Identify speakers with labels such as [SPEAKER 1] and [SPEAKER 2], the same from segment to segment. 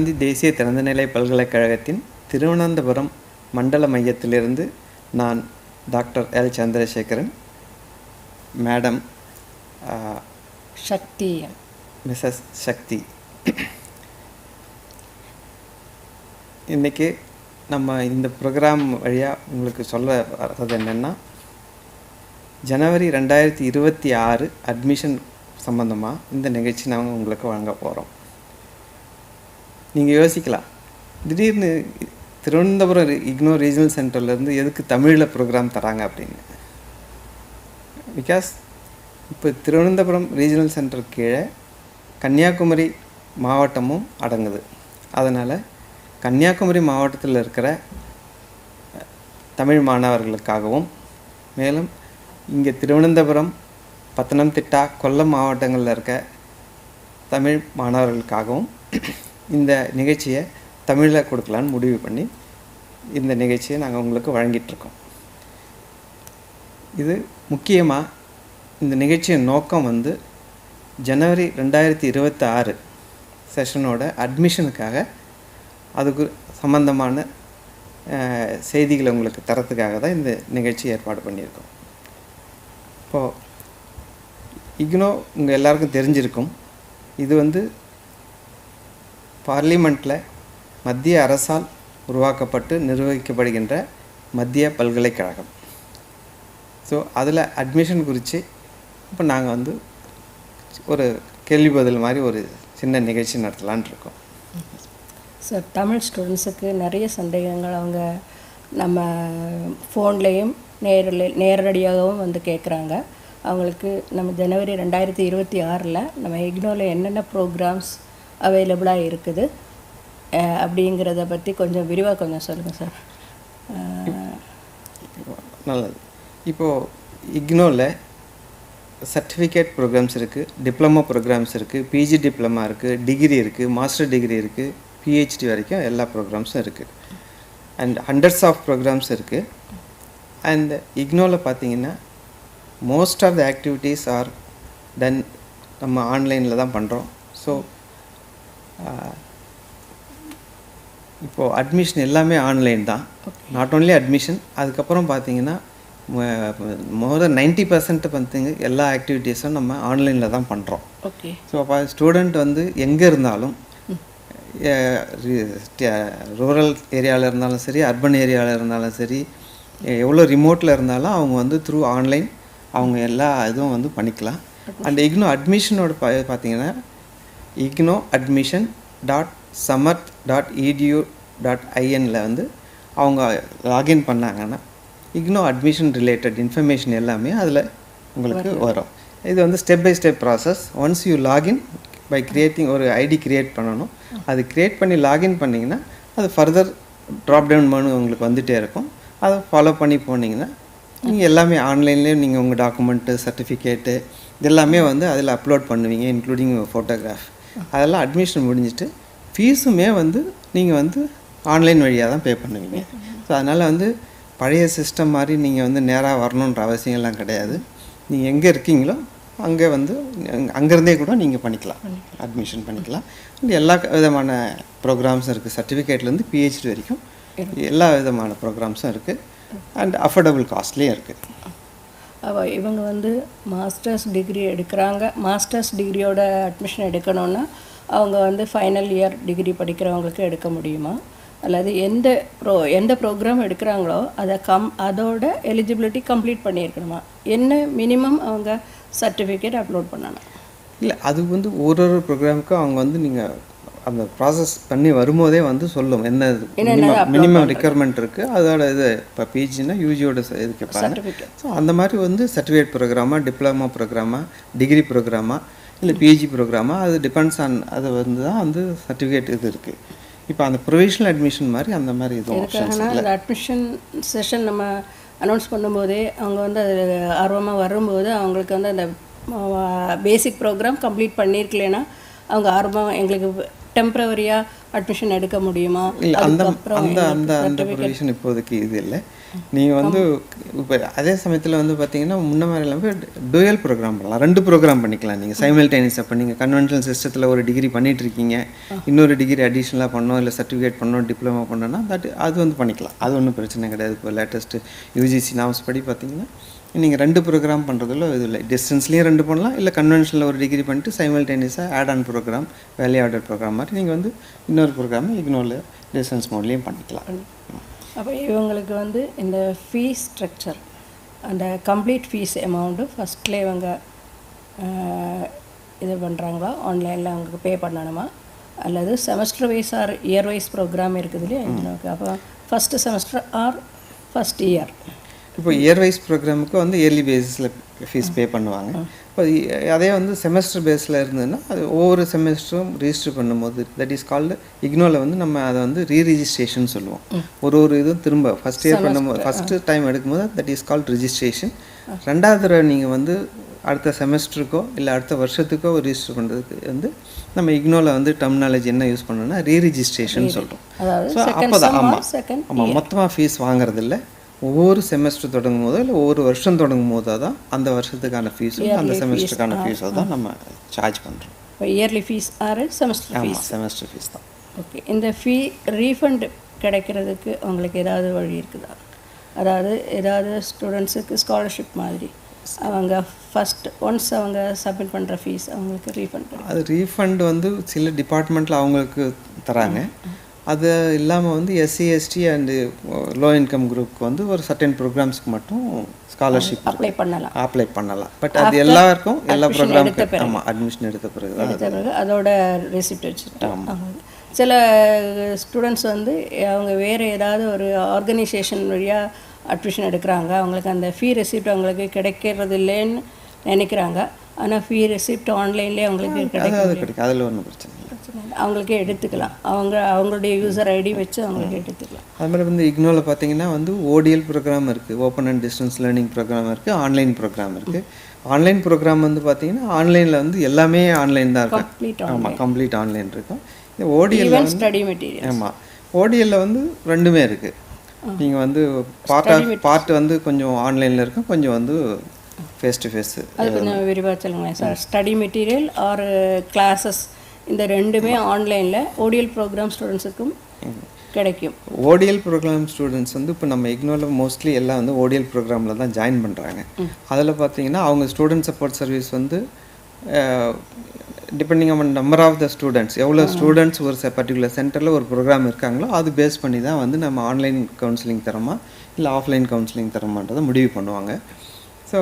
[SPEAKER 1] காந்தி தேசிய திறந்தநிலை பல்கலைக்கழகத்தின் திருவனந்தபுரம் மண்டல மையத்திலிருந்து நான் டாக்டர் எல் சந்திரசேகரன், மேடம்
[SPEAKER 2] சக்தி,
[SPEAKER 1] மிஸ்ஸஸ் சக்தி. இன்றைக்கி நம்ம இந்த ப்ரோக்ராம் வழியாக உங்களுக்கு சொல்ல வர்றது என்னென்னா, ஜனவரி 2026 அட்மிஷன் சம்மந்தமாக இந்த நிகழ்ச்சி நாங்கள் உங்களுக்கு வழங்க போகிறோம். நீங்கள் யோசிக்கலாம், திடீர்னு திருவனந்தபுரம் இக்னோர் ரீஜனல் சென்டர்லேருந்து எதுக்கு தமிழில் ப்ரோக்ராம் தராங்க அப்படின்னு. பிகாஸ் இப்போ திருவனந்தபுரம் ரீஜனல் சென்டர் கீழே கன்னியாகுமரி மாவட்டமும் அடங்குது. அதனால் கன்னியாகுமரி மாவட்டத்தில் இருக்கிற தமிழ் மாணவர்களுக்காகவும், மேலும் இங்கே திருவனந்தபுரம், பத்தனம்திட்டா, கொல்லம் மாவட்டங்களில் இருக்க தமிழ் மாணவர்களுக்காகவும் இந்த நிகழ்ச்சியை தமிழில் கொடுக்கலான்னு முடிவு பண்ணி இந்த நிகழ்ச்சியை நாங்கள் உங்களுக்கு வழங்கிட்டுருக்கோம். இது முக்கியமாக இந்த நிகழ்ச்சியின் நோக்கம் ஜனவரி 2026 செஷனோட அட்மிஷனுக்காக, அதுக்கு சம்பந்தமான செய்திகளை உங்களுக்கு தரத்துக்காக தான் இந்த நிகழ்ச்சி ஏற்பாடு பண்ணியிருக்கோம். இப்போது இக்னோ உங்கள் எல்லாருக்கும் தெரிஞ்சிருக்கும். இது பார்லிமெண்ட்டில் மத்திய அரசால் உருவாக்கப்பட்டு நிர்வகிக்கப்படுகின்ற மத்திய பல்கலைக்கழகம். ஸோ அதில் அட்மிஷன் குறித்து இப்போ நாங்கள் ஒரு கேள்வி பதில் மாதிரி ஒரு சின்ன நிகழ்ச்சி நடத்தலான் இருக்கோம்.
[SPEAKER 2] சார், தமிழ் ஸ்டூடெண்ட்ஸுக்கு நிறைய சந்தேகங்கள் அவங்க நம்ம ஃபோன்லேயும் நேரடியாகவும் கேட்குறாங்க. அவங்களுக்கு நம்ம ஜனவரி 2026 நம்ம இக்னோவில் என்னென்ன ப்ரோக்ராம்ஸ் அவைலபிளாக இருக்குது அப்படிங்கிறத பற்றி கொஞ்சம் விரிவாக கொஞ்சம் சொல்லுங்கள் சார்.
[SPEAKER 1] நல்லது. இப்போது இக்னோவில் சர்டிஃபிகேட் ப்ரோக்ராம்ஸ் இருக்குது, டிப்ளமோ ப்ரோக்ராம்ஸ் இருக்குது, பிஜி டிப்ளமா இருக்குது, டிகிரி இருக்குது, மாஸ்டர் டிகிரி இருக்குது, பிஹெச்டி வரைக்கும் எல்லா ப்ரோக்ராம்ஸும் இருக்குது. அண்ட் ஹண்ட்ரட்ஸ் ஆஃப் ப்ரோக்ராம்ஸ் இருக்குது. அண்ட் இக்னோவில் பார்த்தீங்கன்னா most of the activities are done நம்ம ஆன்லைனில் தான் பண்ணுறோம். ஸோ இப்போது அட்மிஷன் எல்லாமே ஆன்லைன் தான். நாட் ஓன்லி அட்மிஷன், அதுக்கப்புறம் பார்த்தீங்கன்னா மோர் தென் 90% எல்லா ஆக்டிவிட்டீஸும் நம்ம ஆன்லைனில் தான் பண்ணுறோம்.
[SPEAKER 2] ஓகே.
[SPEAKER 1] ஸோ அப்போ ஸ்டூடெண்ட் எங்கே இருந்தாலும், ரூரல் ஏரியாவில் இருந்தாலும் சரி, அர்பன் ஏரியாவில் இருந்தாலும் சரி, எவ்வளோ ரிமோட்டில் இருந்தாலும் அவங்க த்ரூ ஆன்லைன் அவங்க எல்லா இதுவும் பண்ணிக்கலாம். அண்ட் இக்னோ அட்மிஷனோட பார்த்தீங்கன்னா igno.samarth.edu.in அவங்க லாகின் பண்ணாங்கன்னா இக்னோ அட்மிஷன் ரிலேட்டட் இன்ஃபர்மேஷன் எல்லாமே அதில் உங்களுக்கு வரும். இது step by step process. Once you login by creating ஒரு ஐடி க்ரியேட் பண்ணணும். அது க்ரியேட் பண்ணி லாகின் பண்ணிங்கன்னா அது ஃபர்தர் ட்ராப் டவுன் பண்ணி உங்களுக்கு வந்துகிட்டே இருக்கும். அதை ஃபாலோ பண்ணி போனீங்கன்னா நீங்கள் எல்லாமே ஆன்லைன்லேயே நீங்கள் உங்கள் டாக்குமெண்ட்டு, சர்டிஃபிகேட்டு இதெல்லாமே அதில் அப்லோட் பண்ணுவீங்க, இன்க்ளூடிங் ஃபோட்டோகிராஃப். அதெல்லாம் அட்மிஷன் முடிஞ்சிட்டு ஃபீஸுமே நீங்கள் ஆன்லைன் வழியாக தான் பே பண்ணுவீங்க. ஸோ அதனால் பழைய சிஸ்டம் மாதிரி நீங்கள் நேராக வரணுன்ற அவசியம்லாம் கிடையாது. நீங்கள் எங்கே இருக்கீங்களோ அங்கே அங்கேருந்தே கூட நீங்கள் பண்ணிக்கலாம், அட்மிஷன் பண்ணிக்கலாம். எல்லா விதமான ப்ரோக்ராம்ஸும் இருக்குது. சர்டிஃபிகேட்லேருந்து பிஹெச்டி வரைக்கும் எல்லா விதமான ப்ரோக்ராம்ஸும் இருக்குது. அண்ட் அஃபோர்டபுள் காஸ்ட்லேயும் இருக்குது.
[SPEAKER 2] இவங்க மாஸ்டர்ஸ் டிகிரி எடுக்கிறாங்க. மாஸ்டர்ஸ் டிகிரியோட அட்மிஷன் எடுக்கணுன்னா அவங்க ஃபைனல் இயர் டிகிரி படிக்கிறவங்களுக்கு எடுக்க முடியுமா, அல்லது எந்த ப்ரோக்ராம் எடுக்கிறாங்களோ அதோட எலிஜிபிலிட்டி கம்ப்ளீட் பண்ணியிருக்கணுமா, என்ன மினிமம் அவங்க சர்டிஃபிகேட் அப்லோட் பண்ணணும்?
[SPEAKER 1] இல்லை, அது ஒரு ஒரு ப்ரோக்ராமுக்கும் அவங்க நீங்கள் அந்த ப்ராசஸ் பண்ணி வரும்போதே சொல்லும் என்ன மினிமம் ரெக்யர்மெண்ட் இருக்குது. அதோட இது இப்போ பிஜினா யூஜியோட இது கேட்பாங்க. ஸோ அந்த மாதிரி சர்டிஃபிகேட் ப்ரோக்ராமா, டிப்ளமா ப்ரோக்ராமா, டிகிரி ப்ரோக்ராமா, இல்லை பிஜி ப்ரோக்ராமா, அது டிபெண்ட்ஸ் ஆன் அது தான் சர்டிஃபிகேட் இது இருக்குது. இப்போ அந்த ப்ரொவிஷனல் அட்மிஷன் மாதிரி அந்த மாதிரி இதுவும்
[SPEAKER 2] அந்த அட்மிஷன் செஷன் நம்ம அனௌன்ஸ் பண்ணும்போதே அவங்க அது ஆர்வமாக வரும்போது அவங்களுக்கு அந்த பேசிக் ப்ரோக்ராம் கம்ப்ளீட் பண்ணியிருக்கலன்னா அவங்க ஆர்வமாக எங்களுக்கு டெம்ப்ரவரியாக அட்மிஷன் எடுக்க முடியுமா?
[SPEAKER 1] இல்லை, அந்த
[SPEAKER 2] அதுக்கப்புறம்
[SPEAKER 1] அந்த
[SPEAKER 2] எங்களுக்கு
[SPEAKER 1] அந்த அந்த
[SPEAKER 2] certificate
[SPEAKER 1] ப்ரொவிஷன் இப்போதைக்கு இது இல்லை. நீங்கள் வந்து இப்போ அதே சமயத்தில் வந்து பார்த்தீங்கன்னா முன்ன மாதிரி இல்லாமல் டுயல் ப்ரோக்ராம் பண்ணலாம், 2 ப்ரோக்ராம் பண்ணிக்கலாம் நீங்கள் சைமல்டேனியஸாக. இப்போ நீங்கள் கன்வென்ஷனல் சிஸ்டத்தில் ஒரு டிகிரி பண்ணிட்டு இருக்கீங்க, இன்னொரு டிகிரி அடிஷ்னலாக பண்ணோம், இல்லை சர்டிஃபிகேட் பண்ணோம், டிப்ளமோ பண்ணோன்னா அது வந்து பண்ணிக்கலாம். அது ஒன்றும் பிரச்சனை கிடையாது. இப்போ லேட்டஸ்ட்டு யூஜிசி நாம்ஸ் படி பார்த்தீங்கன்னா நீங்கள் 2 ப்ரோக்ராம் பண்ணுறதுல இது இல்லை. டிஸ்டன்ஸ்லேயும் 2 பண்ணலாம், இல்லை கன்வென்ஷனில் ஒரு டிகிரி பண்ணிட்டு சைமல்டேனியஸாக ஆட் ஆன் ப்ரோக்ராம், வேல்யூ ஆர்டர் ப்ரோக்ராம் மாதிரி நீங்கள் வந்து இன்னொரு ப்ரோக்ராம் இக்னோவில் டிஸ்டன்ஸ் மோட்லேயும் பண்ணிக்கலாம்.
[SPEAKER 2] அப்போ இவங்களுக்கு வந்து இந்த ஃபீஸ் ஸ்ட்ரக்சர், அந்த கம்ப்ளீட் ஃபீஸ் அமௌண்ட்டு ஃபஸ்ட்லேயே இவங்க இது பண்ணுறாங்களா, ஆன்லைனில் அவங்களுக்கு பே பண்ணணுமா, அல்லது semester wise or year wise program இருக்குது இல்லையா இக்னோவுக்கு? அப்போ first semester or first year?
[SPEAKER 1] இப்போ இயர் வைஸ் ப்ரோக்ராமுக்கு வந்து இயர்லி பேஸிஸில் ஃபீஸ் பே பண்ணுவாங்க. இப்போ அதே வந்து செமஸ்டர் பேஸில் இருந்ததுன்னா அது ஒவ்வொரு செமஸ்டரும் ரிஜிஸ்டர் பண்ணும்போது தட் இஸ் கால்டு இக்னோவில் வந்து நம்ம அதை வந்து ரீரிஜிஸ்ட்ரேஷன் சொல்லுவோம். ஒரு இதுவும் திரும்ப ஃபஸ்ட் இயர் பண்ணும்போது ஃபஸ்ட்டு டைம் எடுக்கும்போது தட் இஸ் கால்ட் ரிஜிஸ்ட்ரேஷன். 2வது தடவை நீங்கள் வந்து அடுத்த செமஸ்டருக்கோ இல்லை அடுத்த வருஷத்துக்கோ ரிஜிஸ்டர் பண்ணுறதுக்கு வந்து நம்ம இக்னோவில் வந்து டெர்மினாலஜி என்ன யூஸ் பண்ணோம்னா ரீரிஜிஸ்ட்ரேஷன் சொல்கிறோம். ஸோ அப்போ தான் ஆமாம் மொத்தமாக ஃபீஸ் வாங்குறதில்ல. ஒவ்வொரு செமஸ்டர் தொடங்கும் போதோ இல்லை ஒவ்வொரு வருஷம் தொடங்கும் போதோ தான் அந்த வருஷத்துக்கான ஃபீஸும் அந்த செமஸ்டருக்கான ஃபீஸோ தான் நம்ம சார்ஜ் பண்ணுறோம்.
[SPEAKER 2] இப்போ yearly fees or semester fees?
[SPEAKER 1] Semester fees தான்.
[SPEAKER 2] ஓகே. இந்த ஃபீ ரீஃபண்ட் கிடைக்கிறதுக்கு உங்களுக்கு ஏதாவது வழி இருக்குதா? அதாவது ஏதாவது ஸ்டூடெண்ட்ஸுக்கு ஸ்காலர்ஷிப் மாதிரி அவங்க ஒன்ஸ் அவங்க சப்மிட் பண்ணுற ஃபீஸ் அவங்களுக்கு ரீஃபண்ட்?
[SPEAKER 1] அது ரீஃபண்ட் வந்து சில டிபார்ட்மெண்ட்டில் அவங்களுக்கு தராங்க. அது இல்லாமல் வந்து SC ST and low income குரூப்புக்கு வந்து ஒரு சர்டன் ப்ரோக்ராம்ஸ்க்கு மட்டும் ஸ்காலர்ஷிப்
[SPEAKER 2] அப்ளை பண்ணலாம்.
[SPEAKER 1] பட் அது எல்லாருக்கும் எல்லா ப்ரோக்ராமுக்கும் ஆமாம் அட்மிஷன் எடுத்த பிறகு
[SPEAKER 2] அதோட ரெசிப்ட் வச்சுருக்காங்க. சில ஸ்டூடெண்ட்ஸ் வந்து அவங்க வேறு ஏதாவது ஒரு ஆர்கனைசேஷன் வழியாக அட்மிஷன் எடுக்கிறாங்க, அவங்களுக்கு அந்த ஃபீ ரெசிப்ட் அவங்களுக்கு கிடைக்கிறது இல்லைன்னு நினைக்கிறாங்க. ஆனால் ஃபீ ரெசிப்ட் ஆன்லைன்லேயே அவங்களுக்கு
[SPEAKER 1] கிடைக்கும். அதில் ஒன்றும் பிரச்சனை இல்லை,
[SPEAKER 2] அவங்களுக்கே எடுத்துக்கலாம். அவங்களுடைய யூசர் ஐடி வச்சு அவங்களுக்கு எடுத்துக்கலாம்.
[SPEAKER 1] அது மாதிரி வந்து இக்னோவில் பார்த்தீங்கன்னா வந்து ஓடிஎல் ப்ரோக்ராம் இருக்குது, open and distance learning program இருக்குது, ஆன்லைன் ப்ரோக்ராம் இருக்குது. ஆன்லைன் ப்ரோக்ராம் வந்து பார்த்தீங்கன்னா ஆன்லைனில் வந்து எல்லாமே ஆன்லைன் தான் இருக்கும். ஆமாம், கம்ப்ளீட் ஆன்லைன் இருக்கும். ஓடிஎல்
[SPEAKER 2] ஸ்டடி மெட்டீரியல்
[SPEAKER 1] ஆமாம், ஓடிஎல்லில் வந்து 2மே இருக்குது. நீங்கள் வந்து பார்ட் வந்து கொஞ்சம் ஆன்லைனில் இருக்கும், கொஞ்சம் வந்து ஃபேஸ் டு ஃபேஸ்.
[SPEAKER 2] அது கொஞ்சம் விரிவாக சொல்லுங்களேன் sir. Study material or classes இந்த 2மே ஆன்லைனில் ஓடிஎல் ப்ரோக்ராம் ஸ்டூடெண்ட்ஸுக்கும் கிடைக்கும்.
[SPEAKER 1] ஓடிஎல் ப்ரோக்ராம் ஸ்டூடெண்ட்ஸ் வந்து இப்போ நம்ம இக்னோவில் மோஸ்ட்லி எல்லாம் வந்து ஓடிஎல் ப்ரோக்ராமில் தான் ஜாயின் பண்ணுறாங்க. அதில் பார்த்தீங்கன்னா அவங்க ஸ்டூடெண்ட் சப்போர்ட் சர்வீஸ் வந்து depending on number of the students, எவ்வளோ ஸ்டூடெண்ட்ஸ் ஒரு பர்டிகுலர் சென்டரில் ஒரு ப்ரோக்ராம் இருக்காங்களோ அது பேஸ் பண்ணி தான் வந்து நம்ம ஆன்லைன் கவுன்சிலிங் தரமா இல்லை ஆஃப்லைன் கவுன்சிலிங் தரமான்றதை முடிவு பண்ணுவாங்க. ஸோ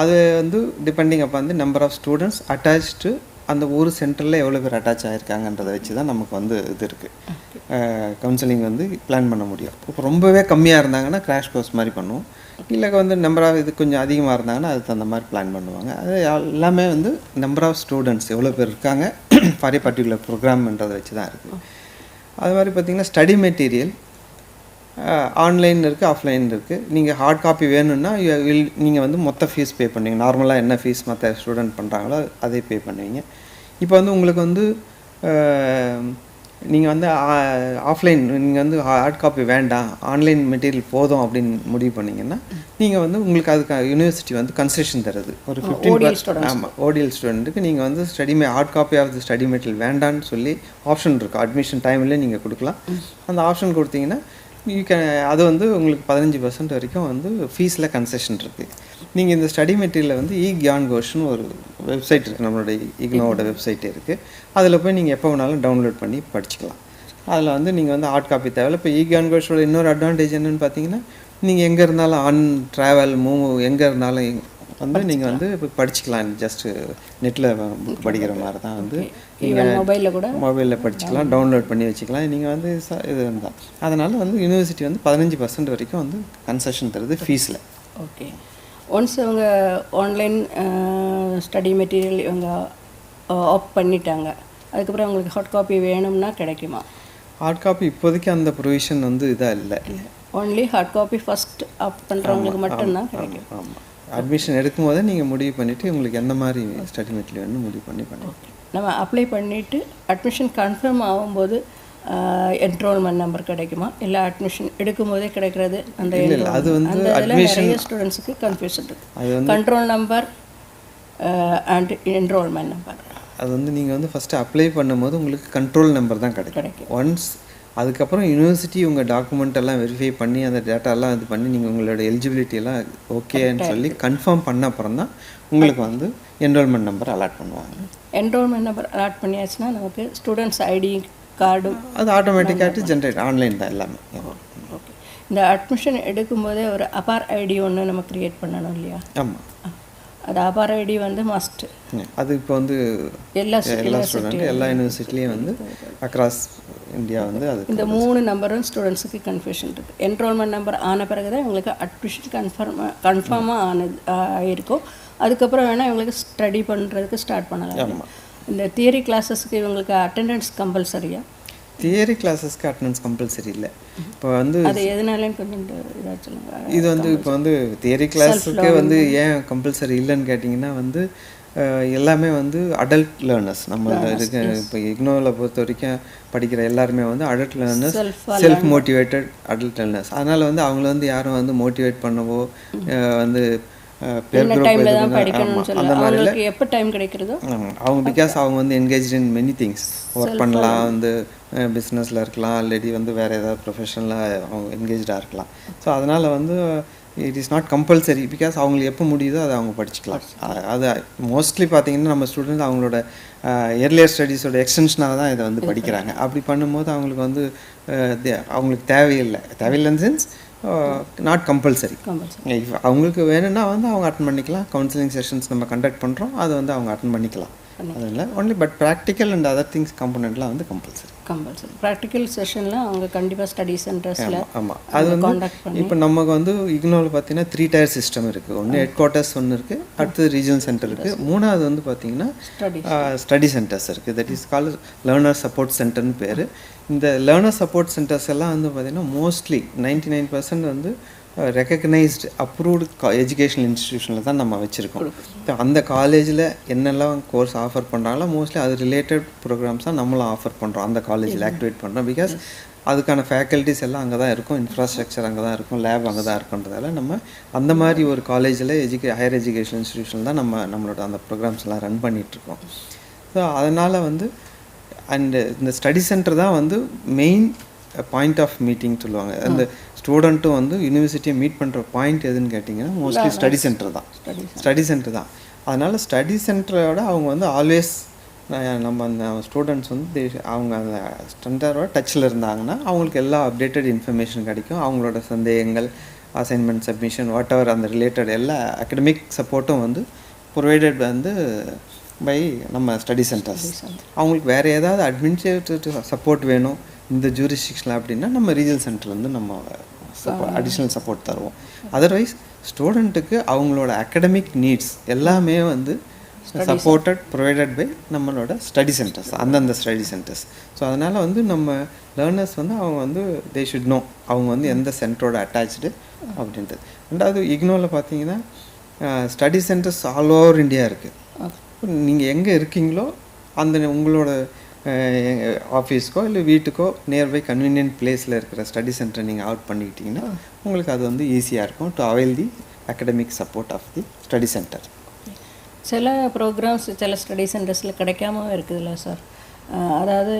[SPEAKER 1] அது வந்து டிபெண்டிங் அப்போ வந்து நம்பர் ஆஃப் ஸ்டூடெண்ட்ஸ் அட்டாச்சு அந்த ஒரு சென்டரில் எவ்வளோ பேர் அட்டாச் ஆகிருக்காங்கன்றதை வச்சு தான் நமக்கு வந்து இது இருக்குது கவுன்சிலிங் வந்து பிளான் பண்ண முடியும். இப்போ ரொம்பவே கம்மியாக இருந்தாங்கன்னா கிராஷ் கோர்ஸ் மாதிரி பண்ணுவோம், இல்லை வந்து நம்பர் ஆஃப் இது கொஞ்சம் அதிகமாக இருந்தாங்கன்னா அதுக்கு தகுந்த மாதிரி பிளான் பண்ணுவாங்க. அது எல்லாமே வந்து நம்பர் ஆஃப் ஸ்டூடெண்ட்ஸ் எவ்வளோ பேர் இருக்காங்க ஃபார் ஏ பர்டிகுலர் ப்ரோக்ராம்ன்றதை வச்சு தான் இருக்குது. அது மாதிரி பார்த்திங்கன்னா ஸ்டடி மெட்டீரியல் ஆன்லைன் இருக்குது, ஆஃப்லைன் இருக்குது. நீங்கள் ஹார்ட் காப்பி வேணும்னா நீங்கள் வந்து மொத்த ஃபீஸ் பே பண்ணுவீங்க. நார்மலாக என்ன ஃபீஸ் மற்ற ஸ்டூடெண்ட் பண்ணுறாங்களோ அதே பே பண்ணுவீங்க. இப்போ வந்து உங்களுக்கு வந்து நீங்கள் வந்து ஆஃப்லைன் நீங்கள் வந்து ஹார்ட் காப்பி வேண்டாம், ஆன்லைன் மெட்டீரியல் போதும் அப்படின்னு முடிவு பண்ணிங்கன்னா நீங்கள் வந்து உங்களுக்கு அதுக்கு யூனிவர்சிட்டி வந்து கன்செஷன் தருது ஒரு 15%. ஆமாம், ஓடிஎல் ஸ்டூடெண்ட்டுக்கு நீங்கள் வந்து hard copy of the study material வேண்டான்னு சொல்லி ஆப்ஷன் இருக்குது. அட்மிஷன் டைம்லேயே நீங்கள் கொடுக்கலாம். அந்த ஆப்ஷன் கொடுத்தீங்கன்னா அது வந்து உங்களுக்கு 15% வரைக்கும் வந்து ஃபீஸில் கன்செஷன் இருக்குது. நீங்கள் இந்த ஸ்டடி மெட்டீரியலில் வந்து இக்யான் கோஷ்னு ஒரு வெப்சைட் இருக்குது, நம்மளுடைய இக்னோவோட வெப்சைட் இருக்குது. அதில் போய் நீங்கள் எப்போ வேணாலும் டவுன்லோட் பண்ணி படிச்சுக்கலாம். அதில் வந்து நீங்கள் வந்து ஹார்ட் காப்பி தேவையில்லை. இப்போ இக்யான் கோஷோட இன்னொரு அட்வான்டேஜ் என்னென்னு பார்த்தீங்கன்னா நீங்கள் எங்கே இருந்தாலும் ட்ராவல் எங்கே இருந்தாலும் வந்து நீங்கள் வந்து இப்போ படிச்சுக்கலாம். ஜஸ்ட்டு நெட்டில் புக் படிக்கிற மாதிரி தான் வந்து நீங்கள் மொபைலில் படிச்சுக்கலாம், டவுன்லோட் பண்ணி வச்சுக்கலாம். நீங்கள் வந்து இது இருந்தால் அதனால் வந்து யூனிவர்சிட்டி வந்து 15% வரைக்கும் வந்து கன்செஷன் தருது ஃபீஸில்.
[SPEAKER 2] ஓகே. ஒன்ஸ் இவங்க ஆன்லைன் ஸ்டடி மெட்டீரியல் இவங்க ஆப் பண்ணிட்டாங்க, அதுக்கப்புறம் அவங்களுக்கு ஹார்ட் காப்பி வேணும்னா கிடைக்குமா?
[SPEAKER 1] ஹார்ட் காப்பி இப்போதைக்கு அந்த ப்ரொவிஷன் வந்து இதாக இல்லை.
[SPEAKER 2] Only hard copy first opt பண்ணுறவங்களுக்கு மட்டும்தான் கிடைக்கும்.
[SPEAKER 1] ஆமாம், அட்மிஷன் எடுக்கும் போதே நீங்கள் முடிவு பண்ணிவிட்டு உங்களுக்கு எந்த மாதிரி ஸ்டடி மெட்டீரியல் வேணும்னு முடிவு பண்ணி பண்ணுவோம்.
[SPEAKER 2] நம்ம அப்ளை பண்ணிவிட்டு அட்மிஷன் கன்ஃபார்ம் ஆகும்போது என்ரோல்மெண்ட் நம்பர் கிடைக்குமா, இல்லை அட்மிஷன் எடுக்கும்போதே கிடைக்கிறது? அந்த
[SPEAKER 1] அது வந்து
[SPEAKER 2] அந்த இதில் நிறைய ஸ்டூடெண்ட்ஸுக்கு கன்ஃபியூஷன் இருக்குது. Control number and enrolment number.
[SPEAKER 1] அது வந்து நீங்கள் வந்து ஃபஸ்ட்டு அப்ளை பண்ணும்போது உங்களுக்கு கண்ட்ரோல் நம்பர் தான் கிடைக்கும். ஒன்ஸ் அதுக்கப்புறம் யூனிவர்சிட்டி உங்கள் டாக்குமெண்ட் எல்லாம் வெரிஃபை பண்ணி அந்த டேட்டாலாம் இது பண்ணி நீங்கள் உங்களோட எலிஜிபிலிட்டி எல்லாம் ஓகேன்னு சொல்லி கன்ஃபார்ம் பண்ண அப்புறம் தான் உங்களுக்கு வந்து என்ரோல்மெண்ட் நம்பர் அலாட் பண்ணுவாங்க.
[SPEAKER 2] என்ரோல்மெண்ட் நம்பர் அலாட் பண்ணியாச்சுன்னா நமக்கு ஸ்டூடெண்ட்ஸ் ஐடி கார்டு
[SPEAKER 1] அது ஆட்டோமேட்டிக்காக ஜென்ரேட் ஆன்லைன் தான் எல்லாமே.
[SPEAKER 2] ஓகே. இந்த அட்மிஷன் எடுக்கும்போதே ஒரு அபார் ஐடி ஒன்று நம்ம க்ரியேட் பண்ணணும் இல்லையா?
[SPEAKER 1] ஆமாம்.
[SPEAKER 2] அது அபார் ஐடி வந்து மஸ்ட்.
[SPEAKER 1] அது இப்போ வந்து எல்லா ஸ்டூடெண்ட் எல்லா யூனிவர்சிட்டிலையும் வந்து அக்ராஸ் இந்தியா வந்து அது
[SPEAKER 2] இந்த 3 நம்பரும் ஸ்டூடெண்ட்ஸுக்கு கன்ஃபியூஷன் இருக்குது. என்ரோல்மெண்ட் நம்பர் ஆன பிறகு தான் இவங்களுக்கு அட்மிஷன் கன்ஃபார்மாக ஆகிருக்கும். அதுக்கப்புறம் வேணால் இவங்களுக்கு ஸ்டடி பண்ணுறதுக்கு ஸ்டார்ட் பண்ணலாம். இந்த தியரி கிளாஸஸ்க்கு இவங்களுக்கு அட்டெண்டன்ஸ் கம்பல்சரியா?
[SPEAKER 1] தியரி கிளாஸஸ்க்கு அட்டெண்டன்ஸ் கம்பல்சரி இல்லை. இப்போ வந்து
[SPEAKER 2] அது எதனாலேன்னு கொஞ்சம் இதாக சொல்லுங்க.
[SPEAKER 1] இது வந்து இப்போ வந்து தியரி கிளாஸுக்கு வந்து ஏன் கம்பல்சரி இல்லைன்னு கேட்டிங்கன்னா வந்து எல்லாமே வந்து அடல்ட் லேர்னர்ஸ் நம்ம இருக்க. இப்போ இக்னோவில் பொறுத்த வரைக்கும் படிக்கிற எல்லாருமே வந்து adult learners, self motivated adult learners. அதனால் வந்து அவங்கள வந்து யாரும் வந்து மோட்டிவேட் பண்ணவோ வந்து
[SPEAKER 2] அந்த மாதிரி எப்போ டைம் கிடைக்கிறதோ
[SPEAKER 1] அவங்க பிகாஸ் அவங்க வந்து engage in many things work பண்ணலாம், வந்து பிஸ்னஸில் இருக்கலாம், ஆல்ரெடி வந்து வேறு ஏதாவது ப்ரொஃபஷனலாக அவங்க என்கேஜாக இருக்கலாம். ஸோ அதனால் வந்து it is not compulsory because அவங்களுக்கு எப்போ முடியுதோ அதை அவங்க படிச்சுக்கலாம். அது மோஸ்ட்லி பார்த்திங்கன்னா நம்ம ஸ்டூடெண்ட்ஸ் அவங்களோட எர்லியர் ஸ்டடீஸோட எக்ஸ்டென்ஷனாக தான் இதை வந்து படிக்கிறாங்க. அப்படி பண்ணும்போது அவங்களுக்கு வந்து அவங்களுக்கு தேவையில்லைன்னு சென்ஸ் நாட் கம்பல்சரி. அவங்களுக்கு வேணும்னா வந்து அவங்க அட்டன் பண்ணிக்கலாம். கவுன்சிலிங் செஷன்ஸ் நம்ம கண்டக்ட் பண்ணுறோம், அது வந்து அவங்க அட்டன் பண்ணிக்கலாம். அது இல்லை only but practical and other things கம்பனெண்ட்லாம் வந்து கம்பல்சரி.
[SPEAKER 2] ப்ராக்டிக்கல் செஷனில் அவங்க கண்டிப்பாக ஸ்டடி சென்டர்ஸில்.
[SPEAKER 1] ஆமாம். அது வந்து இப்போ நமக்கு வந்து இக்னோவில் பார்த்தீங்கன்னா 3 tier சிஸ்டம் இருக்குது. ஒன்று ஹெட் குவார்ட்டர்ஸ் ஒன்று இருக்குது, அடுத்தது ரீஜனல் சென்டர் இருக்குது, மூணாவது வந்து பார்த்திங்கன்னா ஸ்டடி சென்டர்ஸ் இருக்குது. That is called learner support சென்டர்னு பேர். இந்த லேர்னர் சப்போர்ட் சென்டர்ஸ் எல்லாம் வந்து பார்த்திங்கன்னா மோஸ்ட்லி 99% வந்து ரெக்கக்னைஸ்டு அப்ரூவ்டு எஜுகேஷனல் இன்ஸ்டிடியூஷனில் தான் நம்ம வச்சுருக்கோம். அந்த காலேஜில் என்னெல்லாம் கோர்ஸ் ஆஃபர் பண்ணுறாங்களோ மோஸ்ட்லி அது ரிலேட்டட் ப்ரோக்ராம்ஸ் தான் நம்மளும் ஆஃபர் பண்ணுறோம், அந்த காலேஜில் ஆக்டிவேட் பண்ணுறோம். பிகாஸ் அதுக்கான ஃபேக்கல்ட்டிஸ் எல்லாம் அங்கே தான் இருக்கும், இன்ஃப்ராஸ்ட்ரக்சர் அங்கே தான் இருக்கும், லேப் அங்கே தான் இருக்குன்றதால நம்ம அந்த மாதிரி ஒரு காலேஜில் ஹையர் எஜுகேஷன் இன்ஸ்டிடியூஷன் தான் நம்மளோட அந்த ப்ரோக்ராம்ஸ்லாம் ரன் பண்ணிகிட்ருக்கோம். ஸோ அதனால் வந்து அண்டு இந்த ஸ்டடி சென்டர் தான் வந்து மெயின் பாயிண்ட் ஆஃப் மீட்டிங் சொல்லுவாங்க. அந்த ஸ்டூடெண்ட்டும் வந்து யூனிவர்சிட்டியை மீட் பண்ணுற பாயிண்ட் எதுன்னு கேட்டிங்கன்னா மோஸ்ட்லி ஸ்டடி சென்டர் தான். அதனால் ஸ்டடி சென்டரோட அவங்க வந்து ஆல்வேஸ் நம்ம அந்த ஸ்டூடெண்ட்ஸ் வந்து அவங்க அந்த சென்டரோட டச்சில் இருந்தாங்கன்னா அவங்களுக்கு எல்லா அப்டேட்டட் இன்ஃபர்மேஷன் கிடைக்கும். அவங்களோட சந்தேகங்கள், அசைன்மெண்ட் சப்மிஷன், வாட் எவர் அந்த ரிலேட்டட் எல்லா அகடமிக் சப்போர்ட்டும் வந்து ப்ரொவைடட் வந்து பை நம்ம ஸ்டடி சென்டர்ஸ். அவங்களுக்கு வேறு ஏதாவது அட்மினிஸ்ட்ரேட்டிவ் சப்போர்ட் வேணும் இந்த ஜூரிஸ்டிக்ஷனில் அப்படின்னா நம்ம ரீஜனல் சென்டர்லேருந்து நம்ம அடிஷ்னல் சப்போர்ட் தருவோம். அதர்வைஸ் ஸ்டூடெண்ட்டுக்கு அவங்களோட அகடமிக் நீட்ஸ் எல்லாமே வந்து சப்போர்ட்டட் ப்ரொவைடட் பை நம்மளோட ஸ்டடி சென்டர்ஸ், அந்தந்த ஸ்டடி சென்டர்ஸ். ஸோ அதனால் வந்து நம்ம லேர்னர்ஸ் வந்து அவங்க வந்து தே ஷுட் நோ அவங்க வந்து எந்த சென்டரோட அட்டாச்சு அப்படின்றது. ரெண்டாவது இக்னோவில் பார்த்தீங்கன்னா study centres all over India இருக்குது. நீங்கள் எங்கே இருக்கீங்களோ அந்த உங்களோட ஆஃபீஸ்க்கோ இல்லை வீட்டுக்கோ நியர்பை கன்வீனியன்ட் பிளேஸில் இருக்கிற ஸ்டடி சென்டரை நீங்கள் அவுட் பண்ணிக்கிட்டிங்கன்னா உங்களுக்கு அது வந்து ஈஸியாக இருக்கும் to avail the academic support of the study centre.
[SPEAKER 2] சில ப்ரோக்ராம்ஸ் சில ஸ்டடி சென்டர்ஸில் கிடைக்காம இருக்குதுல்ல சார்? அதாவது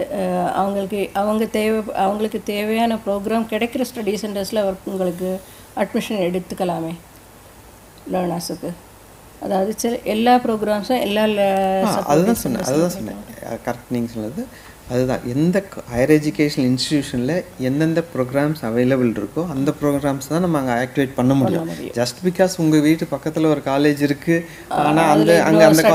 [SPEAKER 2] அவங்களுக்கு தேவையான ப்ரோக்ராம் கிடைக்கிற ஸ்டடி சென்டர்ஸில் உங்களுக்கு அட்மிஷன் எடுத்துக்கலாமே லேர்னர்ஸுக்கு. அதாவது சரி எல்லா ப்ரோக்ராம்ஸும்
[SPEAKER 1] அதுதான் சொன்னேன் கரெக்ட் நீங்கள் சொன்னது அதுதான். எந்த ஹையர் எஜுகேஷன் இன்ஸ்டிடியூஷனில் எந்தெந்த ப்ரோக்ராம்ஸ் அவைலபிள் இருக்கோ அந்த ப்ரோக்ராம்ஸ் தான் நம்ம அங்கே ஆக்டிவேட் பண்ண முடியும். ஜஸ்ட் பிகாஸ் உங்கள் வீட்டு பக்கத்தில் ஒரு காலேஜ் இருக்குது, ஆனால் அங்கே அந்த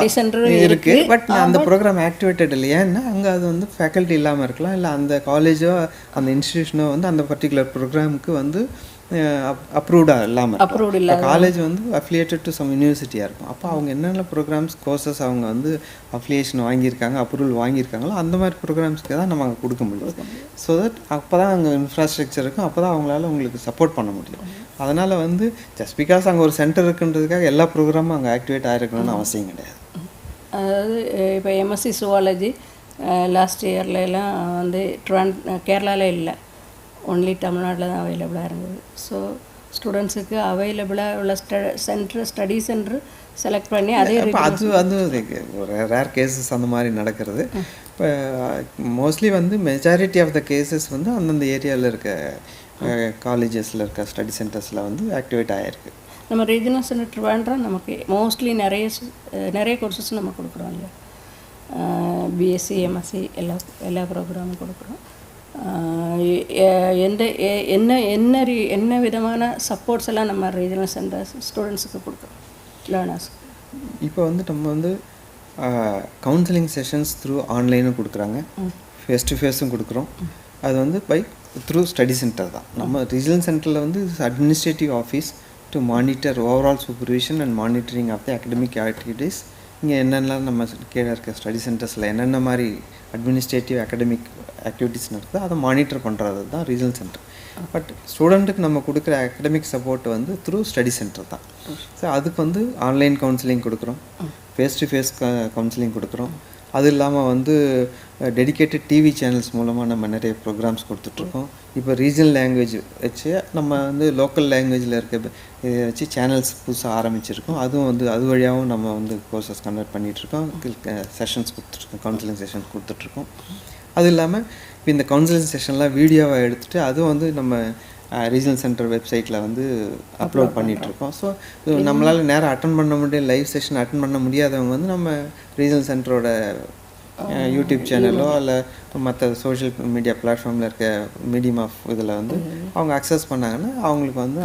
[SPEAKER 1] இருக்குது, பட் அந்த ப்ரோக்ராம் ஆக்டிவேட்டட் இல்லை. ஏன்னா அங்கே அது வந்து ஃபேக்கல்ட்டி இல்லாமல் இருக்கலாம், இல்லை அந்த காலேஜோ அந்த இன்ஸ்டிடியூஷனோ வந்து அந்த பர்டிகுலர் ப்ரோக்ராமுக்கு வந்து அப்ரூவ்டாக இல்லாமல் காலேஜ் வந்து அஃபிலியேட்டட் டு சம் யூனிவர்சிட்டியாக இருக்கும். அப்போ அவங்க என்னென்ன ப்ரோக்ராம்ஸ் கோர்சஸ் அவங்க வந்து அஃபிலியேஷன் வாங்கியிருக்காங்க, அப்ரூவல் வாங்கியிருக்காங்களோ அந்த மாதிரி ப்ரோக்ராம்ஸ்க்கு தான் நம்ம அங்கே கொடுக்க முடியும். ஸோ தட் அப்போ தான் அங்கே இன்ஃப்ராஸ்ட்ரக்சர் இருக்கும், அப்போ தான் அவங்களால உங்களுக்கு சப்போர்ட் பண்ண முடியும். அதனால் வந்து ஜஸ்ட் பிகாஸ் அங்கே ஒரு சென்டர் இருக்குன்றதுக்காக எல்லா ப்ரோக்ராமும் அங்கே ஆக்டிவேட் ஆகிருக்கணும்னு அவசியம் கிடையாது.
[SPEAKER 2] அதாவது இப்போ எம்எஸ்சி சுவாலஜி லாஸ்ட் இயர்லலாம் வந்து கேரளாவில் இல்லை, ஒன்லி தமிழ்நாட்டில் தான் அவைலபிளாக இருந்தது. ஸோ ஸ்டூடெண்ட்ஸுக்கு அவைலபிளாக உள்ள ஸ்டடி சென்டர் செலக்ட் பண்ணி அதே
[SPEAKER 1] இப்போ அது ஒரு ரேர் கேசஸ் அந்த மாதிரி நடக்கிறது. இப்போ மோஸ்ட்லி வந்து மெஜாரிட்டி ஆஃப் த கேசஸ் வந்து அந்தந்த ஏரியாவில் இருக்க காலேஜஸில் இருக்க ஸ்டடி சென்டர்ஸில் வந்து ஆக்டிவேட் ஆகிருக்கு.
[SPEAKER 2] நம்ம ரீஜனல் சென்டர் ட்ரிவாண்ட்ரம் நமக்கு மோஸ்ட்லி நிறைய கோர்சஸ் நம்ம கொடுக்குறோம் இல்லையா. பிஎஸ்சி எம்எஸ்சி எல்லா ப்ரோக்ராமும் கொடுக்குறோம். என்ன விதமான சப்போர்ட்ஸ் எல்லாம் நம்ம ரீஜனல் சென்டர்ஸ் ஸ்டூடெண்ட்ஸுக்கு கொடுக்குறோம், லேர்னர்ஸ்?
[SPEAKER 1] இப்போ வந்து நம்ம வந்து கவுன்சிலிங் செஷன்ஸ் த்ரூ ஆன்லைனும் கொடுக்குறாங்க, ஃபேஸ் டு ஃபேஸும் கொடுக்குறோம். அது வந்து த்ரூ ஸ்டடி சென்டர் தான். நம்ம ரீஜனல் சென்டரில் வந்து administrative office to monitor overall supervision and monitoring of the academic activities. இங்கே என்னென்னலாம் நம்ம கீழே இருக்க ஸ்டடி சென்டர்ஸில் என்னென்ன மாதிரி அட்மினிஸ்ட்ரேட்டிவ் அகடமிக் ஆக்டிவிட்டீஸ் நடக்குதோ அதை மானிட்டர் பண்ணுறது தான் ரீஜனல் சென்டர். பட் ஸ்டூடெண்ட்டுக்கு நம்ம கொடுக்குற அகடமிக் சப்போர்ட் வந்து த்ரூ ஸ்டடி சென்டர் தான். ஸோ அதுக்கு வந்து ஆன்லைன் கவுன்சிலிங் கொடுக்குறோம், ஃபேஸ் டு ஃபேஸ் கவுன்சிலிங் கொடுக்குறோம். அது இல்லாமல் வந்து டெடிக்கேட்டட் டிவி சேனல்ஸ் மூலமாக நம்ம நிறைய ப்ரோக்ராம்ஸ் கொடுத்துட்ருக்கோம். இப்போ ரீஜனல் லாங்குவேஜ் வச்சு நம்ம வந்து லோக்கல் லாங்குவேஜில் இருக்க இதை வச்சு சேனல்ஸ் புதுசாக ஆரம்பிச்சிருக்கோம். அதுவும் வந்து அது வழியாகவும் நம்ம வந்து கோர்சஸ் கண்டக்ட் பண்ணிகிட்ருக்கோம், செஷன்ஸ் கொடுத்துட்ருக்கோம், கவுன்சிலிங் செஷன்ஸ் கொடுத்துட்ருக்கோம். அது இல்லாமல் இப்போ இந்த கவுன்சிலிங் செஷன்லாம் வீடியோவை எடுத்துகிட்டு அதுவும் வந்து நம்ம ரீஜனல் சென்டர் வெப்சைட்டில் வந்து அப்லோட் பண்ணிகிட்ருக்கோம். ஸோ நம்மளால் நேரம் அட்டன் பண்ண முடியும், லைவ் செஷன் அட்டன் பண்ண முடியாதவங்க வந்து நம்ம ரீஜனல் சென்டரோட யூடியூப் சேனலோ இல்லை மற்ற சோஷியல் மீடியா பிளாட்ஃபார்மில் இருக்க மீடியம் ஆஃப் இதில் வந்து அவங்க அக்சஸ் பண்ணாங்கன்னா அவங்களுக்கு வந்து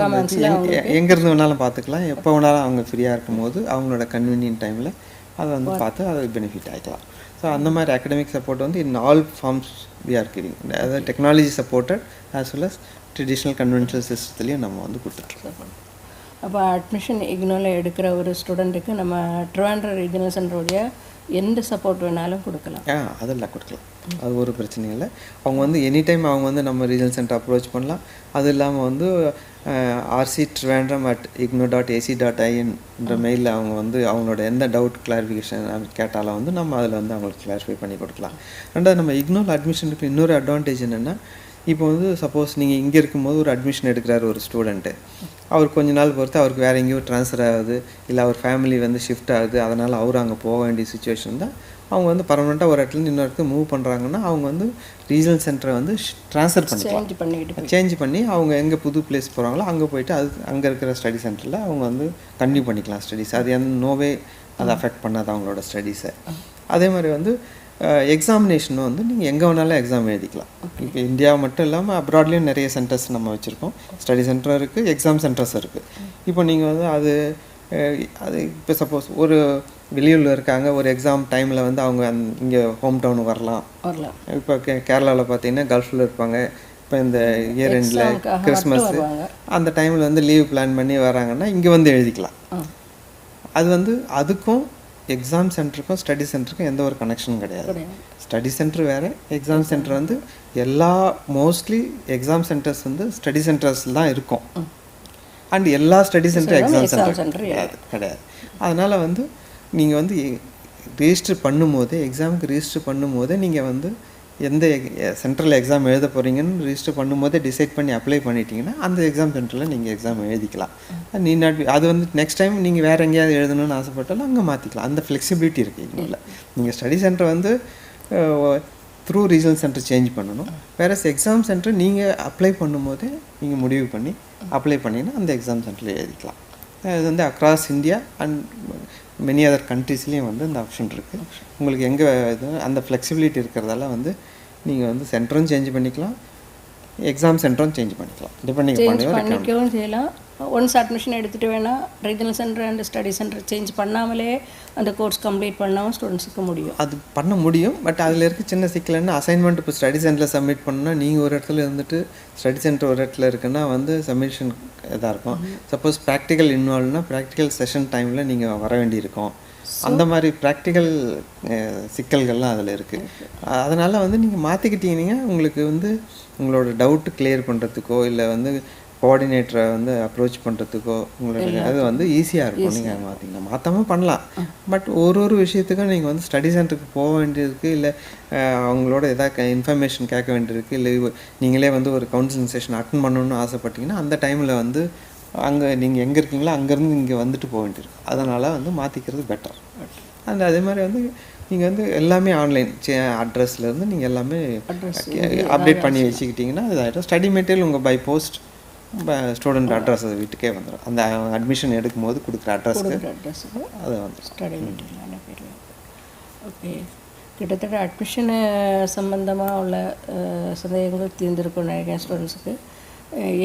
[SPEAKER 1] எங்கேருந்து வேணாலும் பார்த்துக்கலாம், எப்போ வேணாலும் அவங்க ஃப்ரீயாக இருக்கும் போது அவங்களோட கன்வீனியன்ட் டைமில் அதை வந்து பார்த்து அதை பெனிஃபிட் ஆகிக்கலாம். ஸோ அந்த மாதிரி அகடமிக் சப்போர்ட் வந்து in all forms we are giving. அதாவது technology supported as well as traditional conventional சிஸ்டத்துலேயும் நம்ம வந்து கொடுத்துட்ருக்கோம்.
[SPEAKER 2] அப்போ அட்மிஷன் இக்னோவில் எடுக்கிற ஒரு ஸ்டூடெண்ட்டுக்கு நம்ம ட்ரிவாண்ட்ரம் ரீஜனல் சென்டருடைய எந்த சப்போர்ட் வேணாலும் கொடுக்கலாம்.
[SPEAKER 1] அதெல்லாம் கொடுக்கலாம், அது ஒரு பிரச்சனையும் இல்லை. அவங்க வந்து எனி டைம் அவங்க வந்து நம்ம ரீஜனல் சென்டர் அப்ரோச் பண்ணலாம். அது இல்லாமல் வந்து rc.trivandrum@igno.ac.in மெயிலில் அவங்க வந்து அவங்களோட எந்த டவுட் கிளாரிஃபிகேஷன் கேட்டாலும் வந்து நம்ம அதில் வந்து அவங்களுக்கு கிளாரிஃபை பண்ணி கொடுக்கலாம். ரெண்டாவது நம்ம இக்னோவில் அட்மிஷனுக்கு இன்னொரு அட்வான்டேஜ் என்னென்னா, இப்போ வந்து சப்போஸ் நீங்கள் இங்கே இருக்கும்போது ஒரு அட்மிஷன் எடுக்கிறாரு ஒரு ஸ்டூடெண்ட்டு, அவர் கொஞ்ச நாள் பொறுத்து அவருக்கு வேறு எங்கேயோ ட்ரான்ஸ்ஃபர் ஆகுது, இல்லை அவர் ஃபேமிலி வந்து ஷிஃப்ட் ஆகுது, அதனால் அவர் அங்கே போக வேண்டிய சுச்சுவேஷன் தான். அவங்க வந்து பர்மனெண்ட்டாக ஒரு இடத்துல இன்னொரு இடத்துக்கு மூவ் பண்ணுறாங்கன்னா அவங்க வந்து ரீஜனல் சென்டரை வந்து ட்ரான்ஸ்ஃபர் சேஞ்ச் பண்ணி அவங்க எங்கே புது பிளேஸ் போகிறாங்களோ அங்கே போயிட்டு அது அங்கே இருக்கிற ஸ்டடி சென்டரில் அவங்க வந்து கன்டினியூ பண்ணிக்கலாம் ஸ்டடீஸ். அது எந்த நோவே அதை அஃபெக்ட் பண்ணாது அவங்களோட ஸ்டடீஸை. அதே மாதிரி வந்து எக்ஸாமினேஷனும் வந்து நீங்கள் எங்கே வேணாலும் எக்ஸாம் எழுதிக்கலாம். இப்போ இந்தியா மட்டும் இல்லாமல் அப்ராட்லேயும் நிறைய சென்டர்ஸ் நம்ம வச்சுருக்கோம். ஸ்டடி சென்டர் இருக்குது, எக்ஸாம் சென்டர்ஸ் இருக்குது. இப்போ நீங்கள் வந்து அது இப்போ சப்போஸ் ஒரு வெளியூரில் இருக்காங்க, ஒரு எக்ஸாம் டைமில் வந்து அவங்க இங்கே ஹோம் டவுனுக்கு வரலாம். இப்போ கேரளாவில் பார்த்தீங்கன்னா கல்ஃபில் இருப்பாங்க, இப்போ இந்த இயர் எண்டில் கிறிஸ்மஸ் அந்த டைமில் வந்து லீவ் பிளான் பண்ணி வராங்கன்னா இங்கே வந்து எழுதிக்கலாம். அது வந்து அதுக்கும் எக்ஸாம் சென்டருக்கும் ஸ்டடி சென்டருக்கும் எந்த ஒரு கனெக்ஷனும் கிடையாது. ஸ்டடி சென்டர் வேறு, எக்ஸாம் சென்டர் வந்து மோஸ்ட்லி எக்ஸாம் சென்டர்ஸ் வந்து ஸ்டடி சென்டர்ஸில் தான் இருக்கும். அண்ட் எல்லா ஸ்டடி சென்டர் எக்ஸாம் சென்டர் கிடையாது. அதனால் வந்து நீங்கள் வந்து ரிஜிஸ்டர் பண்ணும்போதே, எக்ஸாமுக்கு ரிஜிஸ்டர் பண்ணும்போதே நீங்கள் வந்து எந்த சென்டரில் எக்ஸாம் எழுத போகிறீங்கன்னு ரிஜிஸ்டர் பண்ணும்போதே டிசைட் பண்ணி அப்ளை பண்ணிட்டீங்கன்னா அந்த எக்ஸாம் சென்டரில் நீங்கள் எக்ஸாம் எழுதிக்கலாம். அது வந்து நெக்ஸ்ட் டைம் நீங்கள் வேறு எங்கேயாவது எழுதணும்னு ஆசைப்பட்டாலும் அங்கே மாற்றிக்கலாம். அந்த ஃப்ளெக்சிபிலிட்டி இருக்குது இதில். நீங்கள் ஸ்டடி சென்டர் வந்து த்ரூ ரீஜனல் சென்டர் சேஞ்ச் பண்ணணும். வேறு எக்ஸாம் சென்டர் நீங்கள் அப்ளை பண்ணும்போதே நீங்கள் முடிவு பண்ணி அப்ளை பண்ணிங்கன்னா அந்த எக்ஸாம் சென்டரில் எழுதிக்கலாம். இது வந்து across India and many other கண்ட்ரீஸ்லேயும் வந்து இந்த ஆப்ஷன் இருக்குது. உங்களுக்கு எங்கே இது அந்த ஃப்ளெக்சிபிலிட்டி இருக்கிறதால வந்து நீங்கள் வந்து சென்டரும் சேஞ்ச் பண்ணிக்கலாம், எக்ஸாம் சென்டரும் சேஞ்ச் பண்ணிக்கலாம்,
[SPEAKER 2] பண்ணிக்கவும் செய்யலாம். ஒன்ஸ் அட்மிஷன் எடுத்துகிட்டு வேணால் regional centre and study centre change பண்ணாமலே அந்த கோர்ஸ் கம்ப்ளீட் பண்ணாமல் ஸ்டூடெண்ட்ஸுக்கு முடியும்.
[SPEAKER 1] அது பண்ண முடியும். பட் அதில் இருக்க சின்ன சிக்கல்னா அசைன்மெண்ட் இப்போ ஸ்டடி சென்டரில் சப்மிட் பண்ணால் நீங்கள் ஒரு இடத்துல இருந்துட்டு ஸ்டடி சென்டர் ஒரு இடத்துல இருக்குன்னா வந்து சப்மிஷன் இதாக இருக்கும். சப்போஸ் ப்ராக்டிக்கல் இன்வால்வ்னா ப்ராக்டிக்கல் செஷன் டைமில் நீங்கள் வர வேண்டியிருக்கும். அந்த மாதிரி ப்ராக்டிக்கல் சிக்கல்கள்லாம் அதில் இருக்குது. அதனால் வந்து நீங்கள் மாற்றிக்கிட்டீங்கன்னா உங்களுக்கு வந்து உங்களோட டவுட்டு கிளியர் பண்ணுறதுக்கோ இல்லை வந்து கோஆர்டினேட்டரை வந்து அப்ரோச் பண்ணுறதுக்கோ உங்களுக்கு அது வந்து ஈஸியாக இருக்கும். நீங்கள் பார்த்தீங்கன்னா மாற்றாமல் பண்ணலாம். பட் ஒரு விஷயத்துக்கும் நீங்கள் வந்து ஸ்டடி சென்டருக்கு போக வேண்டியிருக்கு, இல்லை அவங்களோட எதாவது இன்ஃபர்மேஷன் கேட்க வேண்டியிருக்கு, இல்லை நீங்களே வந்து ஒரு கவுன்சிலிங் செஷன் அட்டன் பண்ணணும்னு ஆசைப்பட்டீங்கன்னா அந்த டைமில் வந்து அங்கே நீங்கள் எங்கே இருக்கீங்களோ அங்கேருந்து இங்கே வந்துட்டு போக வேண்டியிருக்கு. அதனால் வந்து மாற்றிக்கிறது பெட்டர். அண்ட் அதே மாதிரி வந்து நீங்கள் வந்து எல்லாமே ஆன்லைன் அட்ரஸ்லேருந்து நீங்கள் எல்லாமே அப்டேட் பண்ணி வச்சுக்கிட்டிங்கன்னா இதாகிடும். ஸ்டடி மெட்டீரியல் உங்கள் பை போஸ்ட் ஸ்டூடெண்ட் அட்ரஸ் வீட்டுக்கே வந்துடும். அந்த அட்மிஷன் எடுக்கும்போது கொடுக்குற அட்ரஸுக்கு அது வந்து
[SPEAKER 2] ஸ்டடி மெட்டீரியல் அனுப்பிடுவேன். ஓகே, கிட்டத்தட்ட அட்மிஷனு சம்மந்தமாக உள்ள சந்தேகங்கள் தீர்ந்திருக்கும் நினைக்கிறேன். ஸ்டூடெண்ட்ஸுக்கு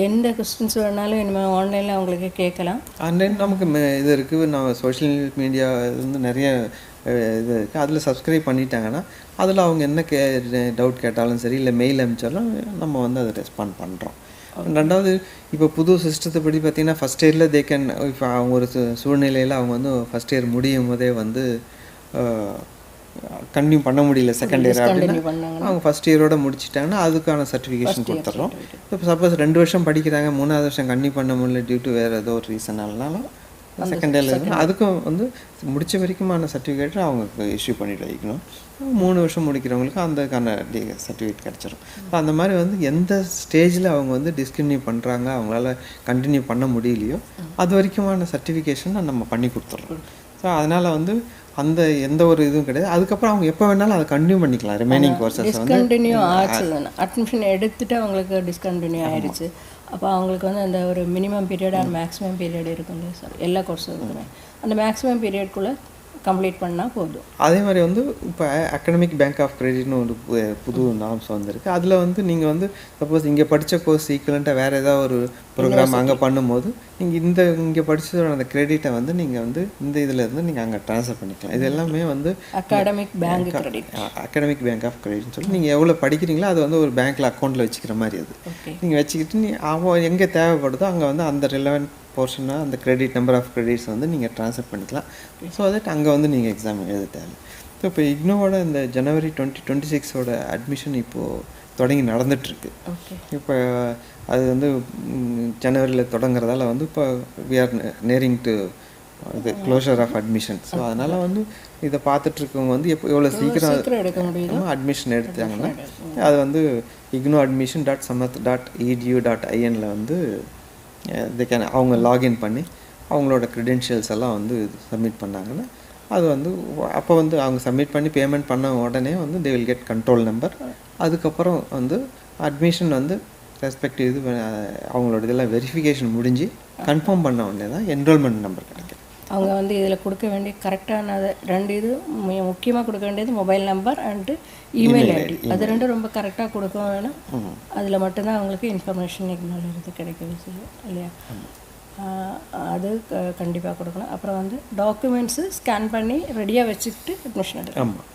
[SPEAKER 2] எந்த கொஸ்டின்ஸ் வேணாலும் இனிமேல் ஆன்லைனில் அவங்களுக்கு கேட்கலாம்.
[SPEAKER 1] ஆன்லைன் நமக்கு இது இருக்குது. நம்ம சோஷியல் மீடியா வந்து நிறைய இது இருக்குது. அதில் சப்ஸ்கிரைப் பண்ணிட்டாங்கன்னா அதில் அவங்க என்ன டவுட் கேட்டாலும் சரி, இல்லை மெயில் அனுப்பிச்சாலும் நம்ம வந்து அதை ரெஸ்பாண்ட் பண்ணுறோம். ரெண்டாவது, இப்போ புது சிஸ்டத்தை படி பார்த்திங்கன்னா ஃபஸ்ட் இயரில் தே கேன், இப்போ அவங்க ஒரு சூழ்நிலையில் அவங்க வந்து ஃபஸ்ட் இயர் முடியும் போதே வந்து கண்டினியூ பண்ண முடியல செகண்ட் இயர் அப்படின்னா அவங்க ஃபஸ்ட் இயரோட முடிச்சிட்டாங்கன்னா அதுக்கான சர்டிஃபிகேஷன் கொடுத்துட்றோம். இப்போ சப்போஸ் 2 வருஷம் படிக்கிறாங்க, 3ஆவது வருஷம் கண்டினியூ பண்ண முடியல டியூ டு வேறு ஏதோ ஒரு ரீசனாலும் செகண்ட் இயரில் அதுக்கும் வந்து முடித்த வரைக்குமான சர்டிஃபிகேட்டை அவங்களுக்கு இஷ்யூ பண்ணிட்டு வைக்கணும். 3 வருஷம் முடிக்கிறவங்களுக்கு அந்தக்கான சர்டிஃபிகேட் கிடச்சிரும். அந்த மாதிரி வந்து எந்த ஸ்டேஜில் அவங்க வந்து டிஸ்கன்டினியூ பண்ணுறாங்க, அவங்களால கண்டினியூ பண்ண முடியலையோ அது வரைக்குமான சர்டிஃபிகேஷனை நம்ம பண்ணி கொடுத்துட்றோம். ஸோ அதனால் வந்து அந்த எந்த ஒரு இதுவும் கிடையாது. அதுக்கப்புறம் அவங்க எப்போ வேணாலும் அதை கண்டினியூ பண்ணிக்கலாம். ரிமைனிங் கோர்சஸ் வந்து
[SPEAKER 2] டிஸ்கண்டினியூ ஆச்சு, அட்மிஷன் எடுத்துகிட்டு அவங்களுக்கு டிஸ்கண்டினியூ ஆகிடுச்சு. அப்போ அவங்களுக்கு வந்து அந்த ஒரு minimum period or maximum period இருக்கும் இல்லையா சார், எல்லா கோர்ஸுக்குமே அந்த மேக்ஸிமம் பீரியட்குள்ளே கம்ப்ளீட் பண்ணால் போதும்.
[SPEAKER 1] அதே மாதிரி வந்து இப்போ அகடமிக் பேங்க் ஆஃப் கிரெடிட்னு ஒரு புது நாம்ஸ் வந்திருக்கு. அதில் வந்து நீங்கள் வந்து சப்போஸ் இங்கே படித்த கோர்ஸ் ஈக்குவலண்ட்டாக வேறு ஏதாவது ஒரு ப்ரோக்ராம் அங்கே பண்ணும்போது நீங்கள் இங்கே படித்ததோட அந்த கிரெடிட்டை வந்து நீங்கள் வந்து இந்த இதில் இருந்து நீங்கள் அங்கே ட்ரான்ஸ்ஃபர் பண்ணிக்கலாம். இது எல்லாமே வந்து
[SPEAKER 2] academic bank credit,
[SPEAKER 1] academic bank of கிரெடிட்னு சொல்லி நீங்கள் எவ்வளோ படிக்கிறீங்களோ அது வந்து ஒரு பேங்க்கில் அக்கௌண்ட்டில் வச்சுக்கிற மாதிரி அது நீங்கள் வச்சுக்கிட்டு அவன் எங்கே தேவைப்படுதோ அங்கே வந்து அந்த ரிலவெண்ட் போர்ஷனாக அந்த கிரெடிட் நம்பர் ஆஃப் கிரெடிட்ஸ் வந்து நீங்கள் ட்ரான்ஸ்ஃபர் பண்ணிக்கலாம். ஸோ தட் அங்கே வந்து நீங்கள் எக்ஸாம் எழுத தேவை. ஸோ இப்போ இக்னோவோட இந்த ஜனவரி 2026 அட்மிஷன் இப்போது தொடங்கி நடந்துகிட்ருக்கு. இப்போ அது வந்து ஜனவரியில் தொடங்குறதால வந்து இப்போ வி ஆர் நேரிங் டு இது க்ளோஷர் ஆஃப் அட்மிஷன். ஸோ அதனால் வந்து இதை பார்த்துட்ருக்கவங்க வந்து எவ்வளோ சீக்கிரம் அட்மிஷன் எடுத்தாங்கன்னா அது வந்து ignoadmission.samath.edu.in வந்து அவங்க லாகின் பண்ணி அவங்களோட க்ரெடென்ஷியல்ஸ் எல்லாம் வந்து சப்மிட் பண்ணாங்கன்னா அது வந்து அப்போ வந்து அவங்க சப்மிட் பண்ணி பேமெண்ட் பண்ண உடனே வந்து they will get control number. அதுக்கப்புறம் வந்து அட்மிஷன் வந்து ரெஸ்பெக்டிவ் இது அவங்களோட இதெல்லாம் வெரிஃபிகேஷன் முடிஞ்சு கன்ஃபார்ம் பண்ண உடனே தான் என்ரோல்மெண்ட் நம்பர் கிடைக்கும்.
[SPEAKER 2] அவங்க வந்து இதில் கொடுக்க வேண்டிய கரெக்டான 2 இது முக்கியமாக கொடுக்க வேண்டியது mobile number and email ID. அது 2 ரொம்ப கரெக்டாக கொடுக்க வேணும். அதில் மட்டும்தான் அவங்களுக்கு இன்ஃபர்மேஷன் இருந்து கிடைக்குது இல்லையா, அது கண்டிப்பாக கொடுக்கணும். அப்புறம் வந்து டாக்குமெண்ட்ஸு ஸ்கேன் பண்ணி ரெடியாக வச்சுக்கிட்டு அட்மிஷன் எடுக்கணும்.
[SPEAKER 1] ஆமாம்,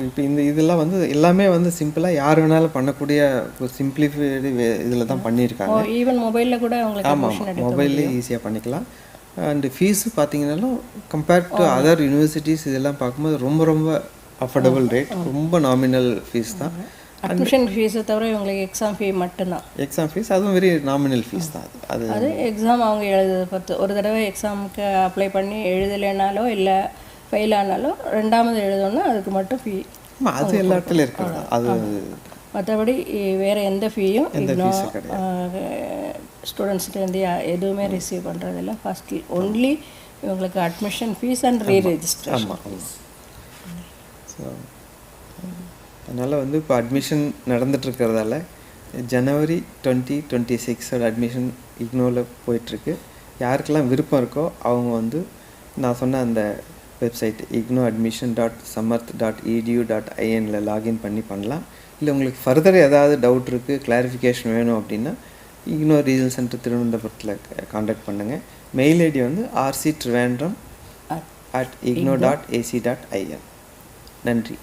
[SPEAKER 1] இப்போ இதெல்லாம் வந்து எல்லாமே வந்து சிம்பிளாக யார் வேணாலும் பண்ணக்கூடிய சிம்பிளிஃபைடு இதில் தான் பண்ணியிருக்காங்க.
[SPEAKER 2] ஈவன் மொபைலில் கூட அவங்களுக்கு
[SPEAKER 1] ஆமாம், மொபைல்லே ஈஸியாக பண்ணிக்கலாம். அண்டு ஃபீஸு பார்த்தீங்கன்னாலும் கம்பேர்ட் டு அதர் யூனிவர்சிட்டிஸ் இதெல்லாம் பார்க்கும்போது ரொம்ப ரொம்ப அஃபோர்டபுள் ரேட், ரொம்ப நாமினல் ஃபீஸ் தான்.
[SPEAKER 2] அட்மிஷன் ஃபீஸை தவிர இவங்களுக்கு எக்ஸாம் ஃபீ மட்டும்தான்.
[SPEAKER 1] எக்ஸாம் ஃபீஸ் அதுவும் வெரி நாமினல் ஃபீஸ் தான்.
[SPEAKER 2] அது எக்ஸாம் அவங்க எழுத பொறுத்து. ஒரு தடவை எக்ஸாமுக்கு அப்ளை பண்ணி எழுதலைனாலோ இல்லை ஃபெயில் ஆனாலும் 2வது எழுதணும்னா அதுக்கு மட்டும் ஃபீ.
[SPEAKER 1] அது எல்லா இடத்துலையும் இருக்கிறது. அது
[SPEAKER 2] மற்றபடி வேறு எந்த ஃபீயும் ஸ்டூடெண்ட்ஸ்கிட்டேருந்து எதுவுமே ரிசீவ் பண்ணுறதில்ல. ஃபஸ்ட்லி ஒன்லி இவங்களுக்கு அட்மிஷன் ஃபீஸ் அண்ட் ரீரெஜிஸ்ட்ரேஷன்.
[SPEAKER 1] ஸோ அதனால் வந்து இப்போ அட்மிஷன் நடந்துகிட்ருக்கிறதால ஜனவரி 2026 அட்மிஷன் இக்னோவில் போயிட்டுருக்கு. யாருக்கெல்லாம் விருப்பம் இருக்கோ அவங்க வந்து நான் சொன்ன அந்த வெப்சைட் ignoadmission.samath.edu.in லாகின் பண்ணலாம். இல்லை உங்களுக்கு ஃபர்தர் ஏதாவது டவுட் இருக்குது, கிளாரிஃபிகேஷன் வேணும் அப்படின்னா இக்னோ ரீஜனல் சென்டர் திருவனந்தபுரத்தில் காண்டாக்ட் பண்ணுங்கள். மெயில் ஐடி வந்து rctrivandrum@igno.ac.in. நன்றி.